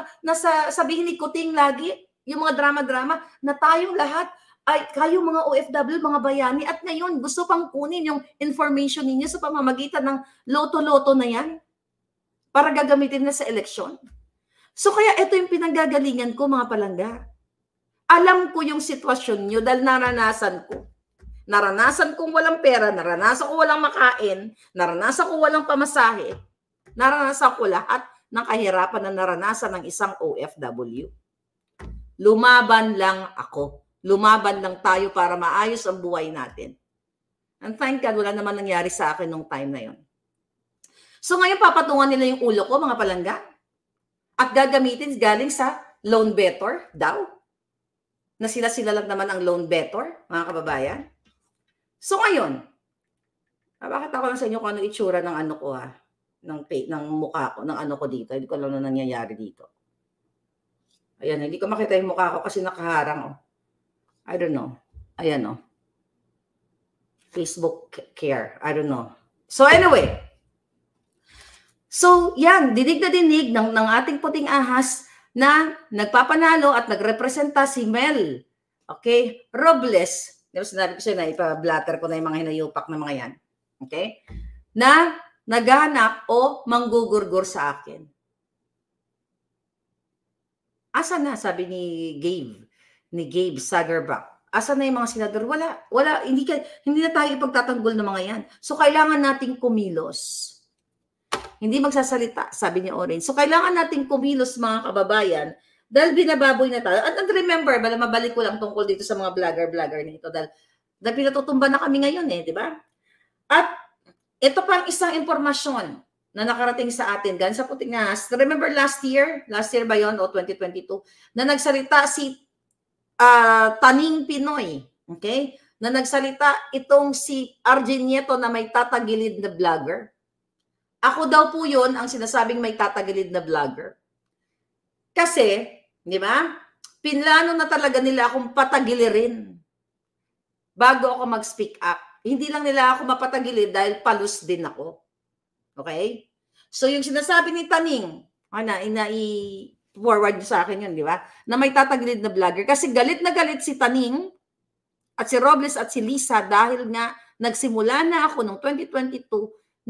sabihin ni Kuting lagi, yung mga drama-drama, na tayong lahat ay kayo mga OFW, mga bayani, at ngayon gusto pang kunin yung information ninyo sa pamamagitan ng loto-loto na yan para gagamitin na sa eleksyon. So kaya ito yung pinanggagalingan ko, mga palangga. Alam ko yung sitwasyon nyo dahil naranasan ko. Naranasan kong walang pera, naranasan ko walang makain, naranasan ko walang pamasahe, naranasan ko lahat ng kahirapan na naranasan ng isang OFW. Lumaban lang ako. Lumaban lang tayo para maayos ang buhay natin. And thank God, wala naman nangyari sa akin nung time na yon. So ngayon papatungan nila yung ulo ko, mga palangga, at gagamitin galing sa loan better daw. Na sila lang naman ang loan better, mga kababayan. So ngayon, bakit ako lang sa inyo kung ano itsura ng ano ko ng mukha ko, ng ano ko dito. Hindi ko alam na nangyayari dito. Ayan, hindi ko makita yung mukha ko kasi nakaharang. I don't know. Ayan, Facebook care. I don't know. So anyway. So yan, dinig na dinig ng ating puting ahas na nagpapanalo at nagrepresenta si Mel. Okay? Robles. Sinabi ko siya na ipa-blatter ko na yung mga hinayupak na mga yan. Okay? Na naghanap o manggugurgur sa akin. Asa na, sabi ni Gabe Sagerbach. Asa na yung mga senador? Wala, hindi na tayo ipagtatanggol ng mga yan. So kailangan nating kumilos. Hindi magsasalita, sabi ni Orange. So kailangan nating kumilos, mga kababayan, dahil binababoy na tayo. At remember, mabalik ko lang tungkol dito sa mga vlogger nito dahil pinatutumba na kami ngayon di ba? At ito pang isang impormasyon na nakarating sa atin galing sa puting ahas. Remember last year ba yon o 2022, na nagsalita si Taning Pinoy, okay? Na nagsalita itong si RJ Nieto na may tatagilid na vlogger. Ako daw po yun ang sinasabing may tatagilid na vlogger. Kasi, di ba, pinlano na talaga nila akong patagilirin bago ako mag-speak up. Hindi lang nila ako mapatagilid dahil palus din ako. Okay? So, yung sinasabi ni Taning, i-forward sa akin yun, di ba? Na may tatagilid na vlogger. Kasi galit na galit si Taning at si Robles at si Lisa dahil nga nagsimula na ako noong 2022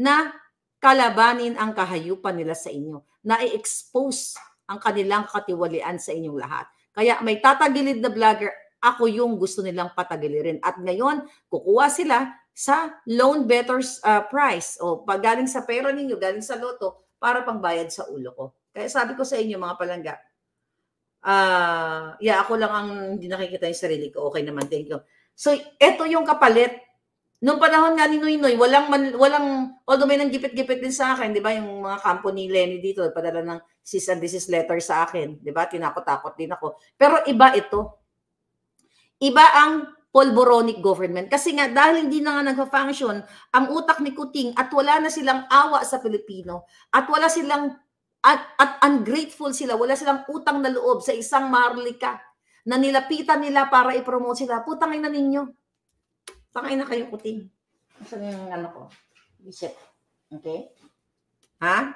na kalabanin ang kahayupan nila sa inyo. Na i-expose ang kanilang katiwalian sa inyong lahat. Kaya may tatagilid na vlogger, ako yung gusto nilang patagilirin. At ngayon, kukuha sila sa loan betters price o galing sa pera ninyo, galing sa loto para pangbayad sa ulo ko. Kaya sabi ko sa inyo, mga palangga, ako lang ang hindi nakikita yung sarili ko. Okay naman, thank you. So, eto yung kapalit. Noong panahon nga ni Noynoy, walang, although may nanggipit-gipit din sa akin, di ba, yung mga kampo ni Lenny dito, padala ng cease and desist letter sa akin, di ba, tinakot-takot din ako. Pero iba ito. Iba ang polboronic government. Kasi nga, dahil hindi na nga nag-function ang utak ni Kuting at wala na silang awa sa Pilipino at wala silang, at ungrateful sila, wala silang utang na loob sa isang Marlica na nilapitan nila para i-promote sila. Putangin na ninyo. Tangay na kayo, Kuting. Saan yung ano ko? Visit. Okay? Ha?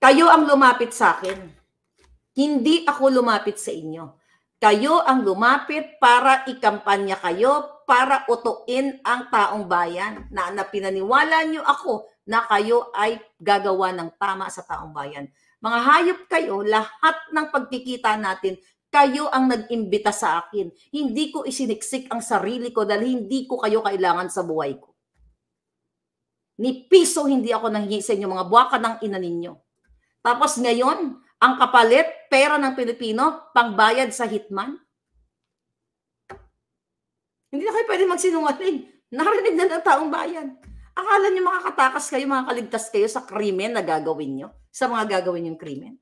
Kayo ang lumapit sa akin. Hindi ako lumapit sa inyo. Kayo ang lumapit para ikampanya kayo, para utuin ang taong bayan na pinaniwala nyo ako na kayo ay gagawa ng tama sa taong bayan. Mga hayop kayo, lahat ng pagkikita natin, kayo ang nag-imbita sa akin. Hindi ko isiniksik ang sarili ko dahil hindi ko kayo kailangan sa buhay ko. Ni piso hindi ako nanghingi sa inyo, mga buwaka ng ina ninyo. Tapos ngayon, ang kapalit, pera ng Pilipino, pangbayad sa hitman. Hindi na kayo pwede magsinungaling. Narinig na ng taong bayan. Akala nyo makakatakas kayo, makakaligtas kayo sa krimen na gagawin nyo, sa mga gagawin yung krimen.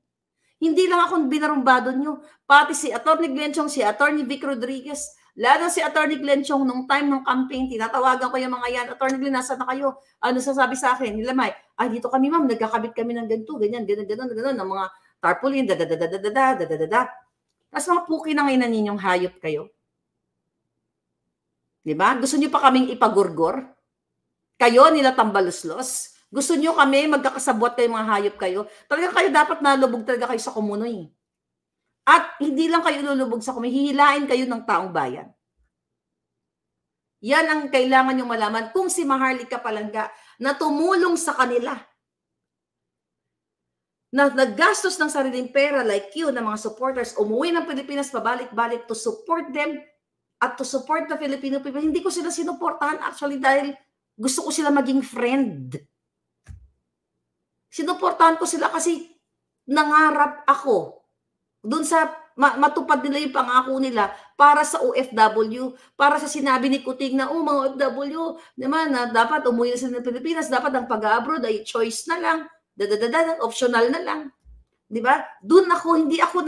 Hindi lang akong binarumbado nyo. Pati si Atty. Glenchong, si Atty. Vic Rodriguez, lalo si Atty. Glenchong nung time ng campaign, tinatawagan ko yung mga yan, Atty. Glen, nasa na kayo? Ano sasabi sa akin? Nilamay, dito kami ma'am, nagkakabit kami ng ganito, ganyan, ng mga tarpaulin, Tapos mga puki na ngayon na ninyong hayop kayo. Diba? Gusto nyo pa kaming ipagurgor? Kayo nila tambaluslos? Gusto nyo kami magkakasabot kayo, mga hayop kayo? Talaga kayo dapat nalubog talaga kayo sa kumunoy. At hindi lang kayo lulubog sa kumunoy, hihilain kayo ng taong bayan. Yan ang kailangan nyo malaman kung si Maharlika Palangga na tumulong sa kanila, na naggastos ng sariling pera like you, na mga supporters, umuwi ng Pilipinas pabalik-balik to support them at to support the Filipino people. Hindi ko sila sinuportahan actually dahil gusto ko sila maging friend. Sinuportahan ko sila kasi nangarap ako doon sa matupad nila yung pangako nila para sa OFW, para sa sinabi ni Kuting na, mga OFW, naman, na dapat umuwi na sila ng Pilipinas, dapat ang pag-abroad ay choice na lang, optional na lang. 'Di ba? Doon ako, hindi ako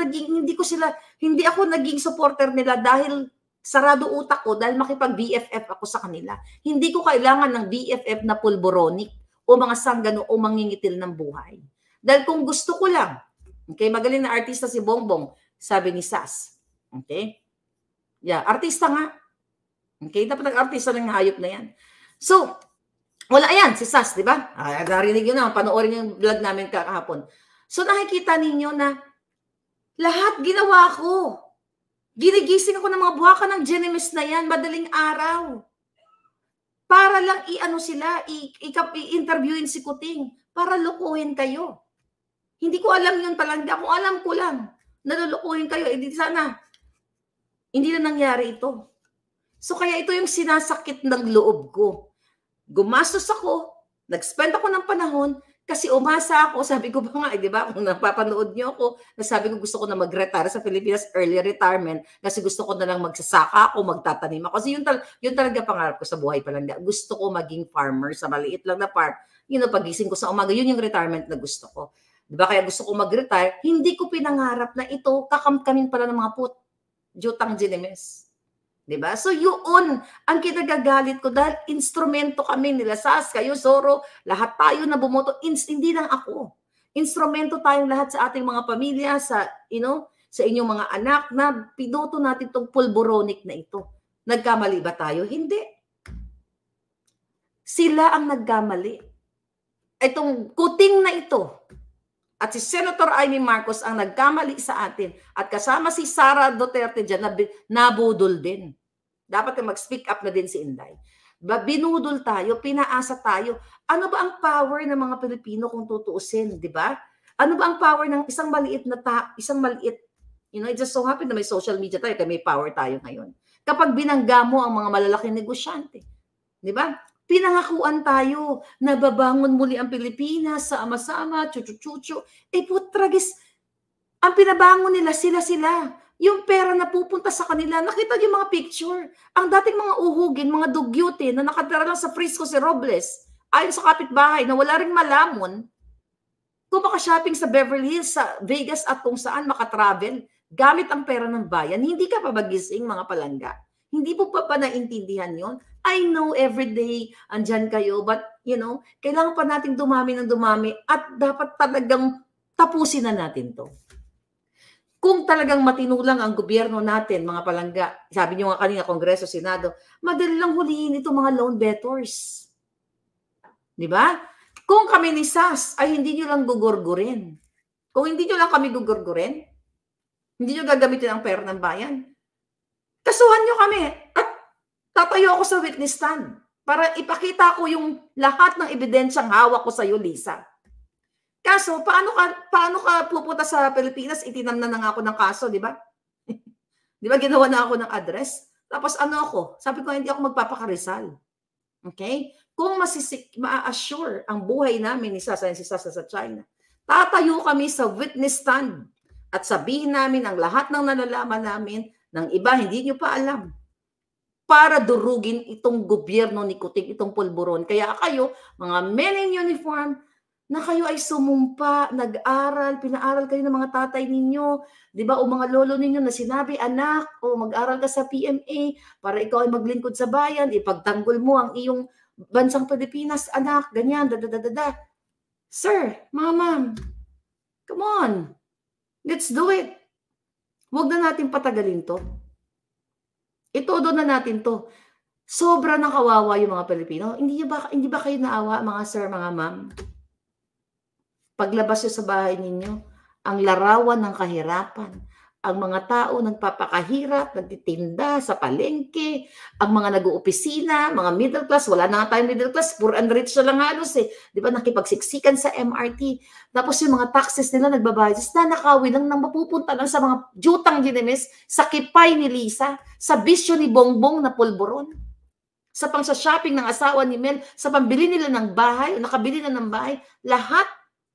naging supporter nila dahil sarado utak ko, dahil makipag-BFF ako sa kanila. Hindi ko kailangan ng BFF na pulboronic o mga sanggano o mangingitil ng buhay. Dahil kung gusto ko lang, okay, magaling na artista si Bongbong, sabi ni Sas. Okay? Yeah, artista nga. Okay, dapat nag-artista ng hayop na yan. So, wala yan, si Sas, di ba? Narinig yun na, panoorin yung vlog namin kahapon. So, nakikita ninyo na lahat ginawa ko. Ginigising ako ng mga buwaka ng Genemis na yan, madaling araw. Para lang i-interviewin si Kuting, para lukuhin kayo. Hindi ko alam yun talaga. Kung alam ko lang, nalulukuhin kayo, hindi sana, hindi na nangyari ito. So, kaya ito yung sinasakit ng loob ko. Gumastos ako, nag-spend ako ng panahon, kasi umasa ako, sabi ko ba nga, di ba, kung napapanood niyo ako, nasabi ko gusto ko na mag-retire sa Pilipinas, early retirement, kasi gusto ko na lang magsasaka ako, magtatanim ako. Kasi yun talaga pangarap ko sa buhay Palangga. Gusto ko maging farmer sa maliit lang na farm. Pagising ko sa umaga, yun yung retirement na gusto ko. Di ba, kaya gusto ko mag-retire, hindi ko pinangarap na ito, kakamkamin pala ng mga jutang Genemes. Diba? So yun, ang kinagagalit ko dahil instrumento kami nila Sas, kayo, Zoro, lahat tayo na bumoto, hindi lang ako. Instrumento tayong lahat sa ating mga pamilya, sa inyong mga anak na pinoto natin itong pulboronic na ito. Nagkamali ba tayo? Hindi. Sila ang nagkamali. Itong Kuting na ito at si Senator Amy Marcos ang nagkamali sa atin at kasama si Sara Duterte dyan na nabudol din. Dapat mag-speak up na din si Inday. Binudol tayo, pinaasa tayo. Ano ba ang power ng mga Pilipino kung tutuusin, di ba? Ano ba ang power ng isang maliit, it just so happen na may social media tayo, kaya may power tayo ngayon. Kapag binangga mo ang mga malalaking negosyante, di ba? Pinangakuan tayo na babangon muli ang Pilipinas, sama-sama, chuchu-chuchu. Putragis, ang pinabangon nila, sila-sila. Yung pera na pupunta sa kanila, nakita niyo mga picture. Ang dating mga uhugin, mga dugyute na nakatira lang sa Frisco si Robles, ayon sa kapitbahay na wala ring malamon, kung maka-shopping sa Beverly Hills, sa Vegas at kung saan makatravel, gamit ang pera ng bayan, hindi ka pa magising mga Palangga. Hindi po pa naintindihan yon. I know everyday andyan kayo, but kailangan pa nating dumami ng dumami at dapat talagang tapusin na natin to. Kung talagang matinulang ang gobyerno natin, mga Palangga, sabi niyo nga kanina, Kongreso, Senado, madali lang huliin itong mga loan debtors. Di ba? Kung kami ni Sas ay hindi nyo lang gugurgurin. Kung hindi nyo lang kami gugurgurin, hindi nyo gagamitin ang pera ng bayan, kasuhan nyo kami at tatayo ako sa witness stand para ipakita ko yung lahat ng ebidensyang hawak ko sa iyo, Lisa. Kaso, paano ka pupunta sa Pilipinas, itinamnan na ako ng kaso, di ba? Di ba, ginawa na ako ng address? Tapos ako? Sabi ko, hindi ako magpapakarisal. Okay? Kung ma-assure ang buhay namin ni Sasa sa China, tatayo kami sa witness stand at sabihin namin ang lahat ng nalalaman namin ng iba, hindi nyo pa alam, para durugin itong gobyerno ni Kuting, itong pulburon. Kaya kayo, mga men in uniform, na kayo ay sumumpa, nag-aral, pinaaral kayo ng mga tatay ninyo, di ba, o mga lolo ninyo na sinabi, anak, o mag-aral ka sa PMA para ikaw ay maglingkod sa bayan, ipagtanggol mo ang iyong bansang Pilipinas, anak, ganyan, dadadadada. Sir, ma'am, come on, let's do it. Huwag na natin patagalin to. Itodo na natin to. Sobra na kawawa yung mga Pilipino. Hindi ba kayo naawa, mga sir, mga ma'am? Paglabas nyo sa bahay ninyo, ang larawan ng kahirapan, ang mga tao nagpapakahirap, nagtitinda sa palengke, ang mga nag-oopisina, mga middle class, wala na nga tayong middle class, poor and rich na lang halos eh. Di ba, nakipagsiksikan sa MRT. Tapos yung mga taxes nila nagbabayad, nanakawi lang nang mapupunta lang sa mga jutang ginemes, sa kipay ni Lisa, sa bisyo ni Bongbong na pulburon, sa pang-shopping ng asawa ni Mel, sa pambili nila ng bahay, o nakabili na ng bahay, lahat.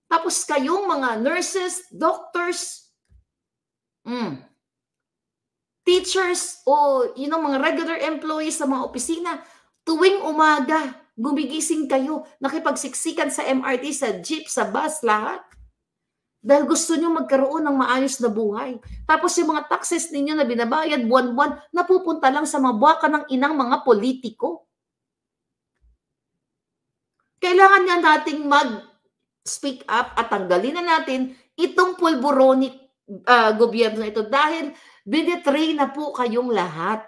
Tapos kayong mga nurses, doctors, teachers o mga regular employees sa mga opisina, tuwing umaga, gumigising kayo, nakipagsiksikan sa MRT, sa jeep, sa bus, lahat. Dahil gusto nyo magkaroon ng maayos na buhay. Tapos yung mga taxes ninyo na binabayad buwan-buwan, napupunta lang sa mga buwaka ng inang mga politiko. Kailangan nga nating mag-speak up at tanggalin na natin itong pulboronic gobyerno ito dahil binetray na po kayong lahat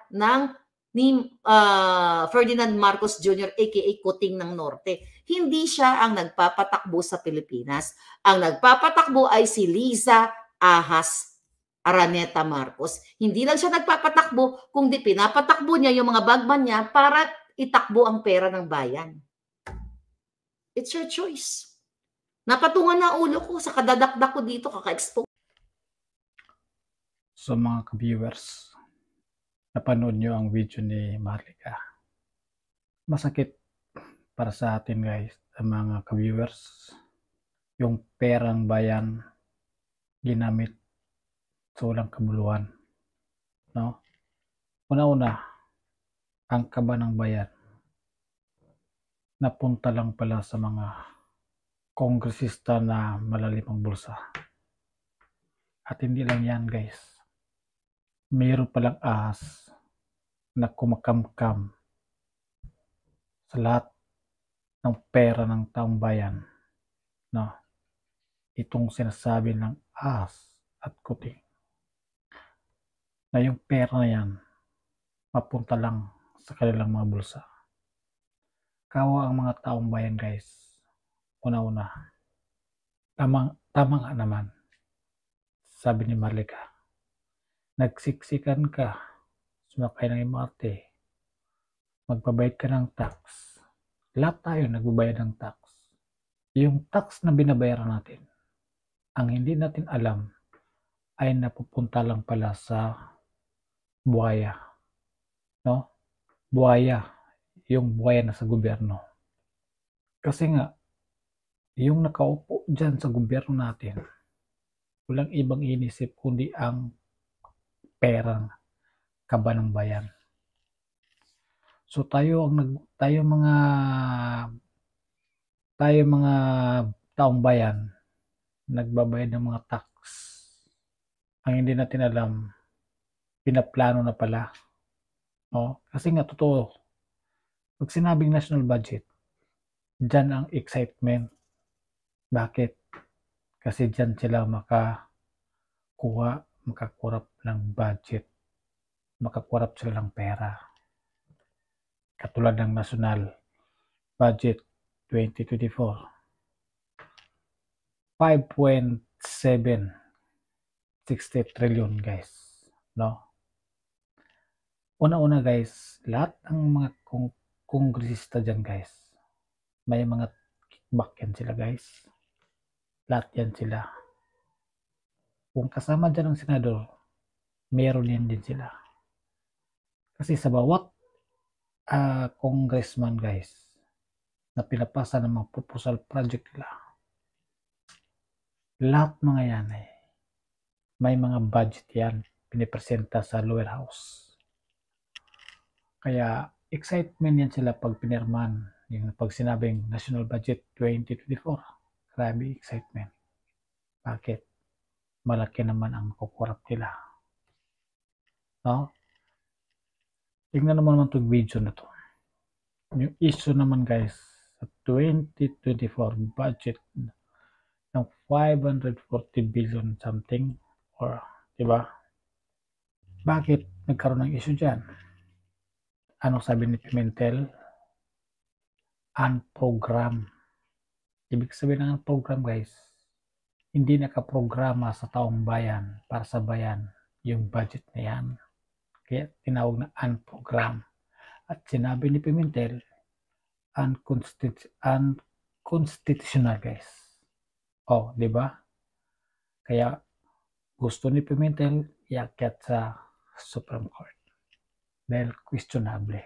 ni Ferdinand Marcos Jr. aka Kuting ng Norte. Hindi siya ang nagpapatakbo sa Pilipinas. Ang nagpapatakbo ay si Liza Ahas Araneta Marcos. Hindi lang siya nagpapatakbo, kundi pinapatakbo niya yung mga bagman niya para itakbo ang pera ng bayan. It's your choice. Napatungan na ulo ko sa kadadakdak ko dito, kaka-expose. So mga ka-viewers, napanood nyo ang video ni Marlica. Masakit para sa atin guys, mga ka-viewers, yung perang bayan ginamit sa walang kabuluhan. No? Una-una, ang kaba ng bayan napunta lang pala sa mga kongresista na malalim ang bulsa. At hindi lang yan guys, mayroon palang ahas na kumakamkam sa lahat ng pera ng taong bayan. No? Itong sinasabi ng ahas at Kuting na yung pera na yan mapunta lang sa kanilang mga bulsa. Kawa ang mga taong bayan guys. Una-una, tama nga naman, sabi ni Marlica, nagsiksikan ka, sumakay ng MRT, magbabayad ka ng tax. Lahat tayo nagbabayad ng tax. Yung tax na binabayaran natin, ang hindi natin alam ay napupunta lang pala sa buhaya. No? Buhaya. Yung buhaya na sa gobyerno. Kasi nga, yung nakaupo dyan sa gobyerno natin, walang ibang inisip kundi ang perang kaba ng bayan. So tayo mga taong bayan, nagbabayad ng mga tax. Ang hindi natin alam, pinaplano na pala. No? Kasi nga totoo, pag sinabing national budget, dyan ang excitement. Bakit? Kasi dyan sila makakurap ng budget. Makakurap sila ng pera. Katulad ng National Budget 2024. 5.760 trillion guys. No? Una-una guys, lahat ng mga kongresista dyan guys, may mga kickback yan sila guys. Lahat yan sila. Kung kasama dyan ang senador, meron yan din sila. Kasi sa bawat congressman guys, na pinapasa ng mga proposal project nila, lahat mga yan may mga budget yan pinipresenta sa lower house. Kaya excitement yan sila pag pinirman, yung pag sinabing National Budget 2024. Grabe excitement. Bakit? Malaki naman ang makukurap nila. No? Tingnan naman itong video na to. Yung issue naman guys, sa 2024 budget ng 540 billion something, or diba? Bakit nagkaroon ng issue dyan? Ano sabi ni Pimentel? Unprogram. Ibig sabihin ng program guys, hindi nakaprograma sa taong bayan, para sa bayan. yung budget na yan. Kaya tinawag na unprogram. At sinabi ni Pimentel, unconstitutional guys. Oh, di ba? Kaya gusto ni Pimentel iakyat sa Supreme Court dahil questionable.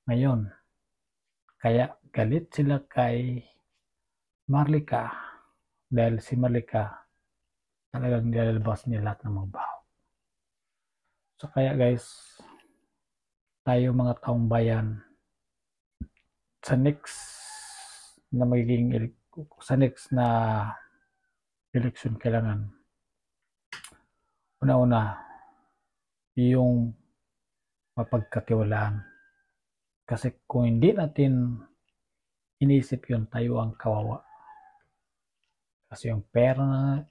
Ngayon, kaya galit sila kay Marlica dahil si Marlica talagang nilalabas niya lahat ng mga baho. So kaya guys, tayo mga taong bayan, sa next na election kailangan una-una yung mapagkatiwalaan. Kasi kung hindi natin inisip yun, tayo ang kawawa. Kasi yung pera na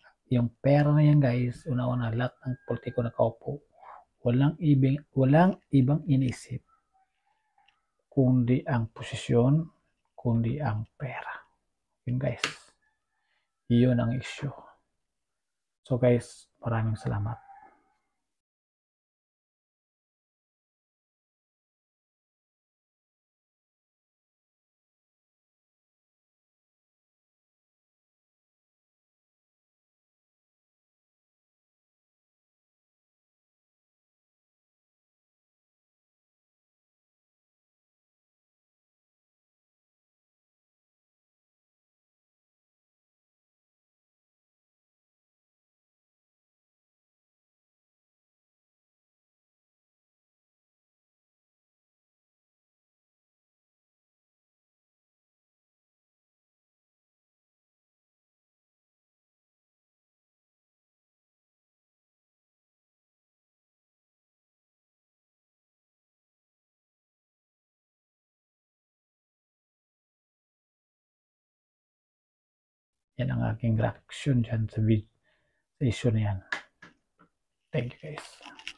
yan guys, una-una lahat ng politiko na kaupo, walang ibang inisip kundi ang posisyon, kundi ang pera. Yun guys, yun ang issue. So guys, maraming salamat. Yan ang aking reaction dyan sa issue na yan. Thank you guys.